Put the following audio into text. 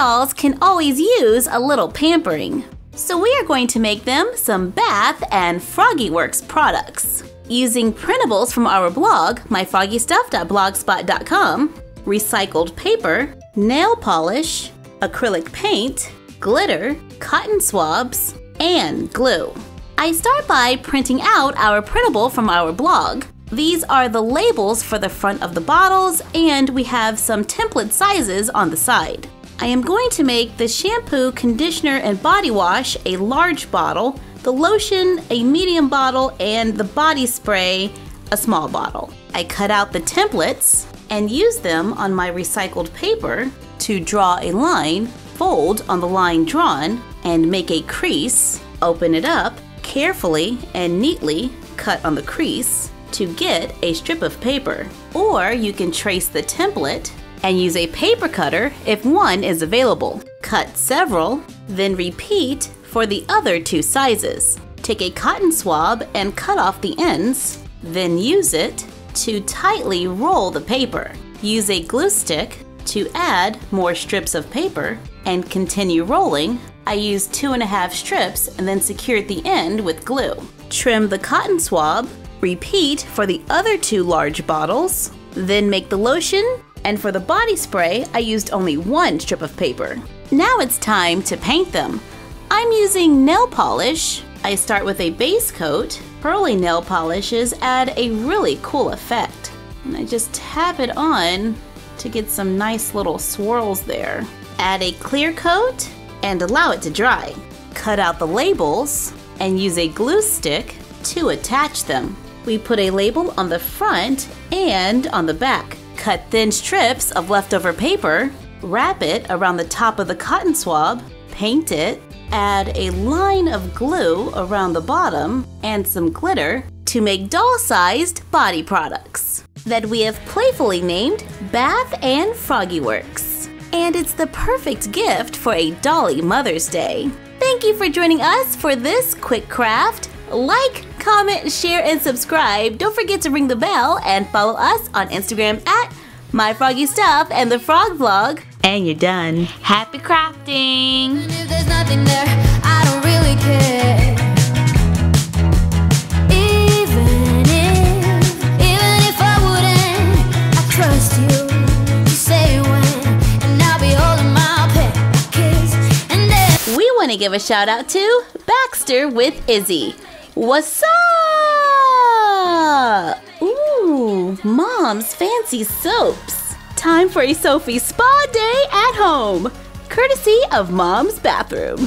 dolls can always use a little pampering. So we are going to make them some Bath and FroggyWorks products. Using printables from our blog, myfroggystuff.blogspot.com, recycled paper, nail polish, acrylic paint, glitter, cotton swabs, and glue. I start by printing out our printable from our blog. These are the labels for the front of the bottles, and we have some template sizes on the side. I am going to make the shampoo, conditioner, and body wash a large bottle, the lotion a medium bottle, and the body spray a small bottle. I cut out the templates and use them on my recycled paper to draw a line, fold on the line drawn, and make a crease. Open it up carefully and neatly cut on the crease to get a strip of paper. Or you can trace the template and use a paper cutter if one is available. Cut several, then repeat for the other two sizes. Take a cotton swab and cut off the ends, then use it to tightly roll the paper. Use a glue stick to add more strips of paper and continue rolling. I used 2.5 strips and then secured the end with glue. Trim the cotton swab, repeat for the other two large bottles, then make the lotion, and for the body spray, I used only 1 strip of paper. Now it's time to paint them. I'm using nail polish. I start with a base coat. Pearly nail polishes add a really cool effect. And I just tap it on to get some nice little swirls there. Add a clear coat and allow it to dry. Cut out the labels and use a glue stick to attach them. We put a label on the front and on the back. Cut thin strips of leftover paper, wrap it around the top of the cotton swab, paint it, add a line of glue around the bottom and some glitter to make doll-sized body products that we have playfully named Bath and FroggyWorks. And it's the perfect gift for a dolly Mother's Day. Thank you for joining us for this quick craft. Like, comment, share, and subscribe. Don't forget to ring the bell and follow us on Instagram at myfroggystuff and the frog vlog. And you're done. Happy crafting! If there's nothing there, I don't really care. Even if I wouldn't, I trust you. You say when, and I'll be holding my pet kiss. And then we want to give a shout out to Baxter with Izzy. What's up? Ooh, Mom's Fancy Soaps. Time for a Sophie spa day at home, courtesy of Mom's Bathroom.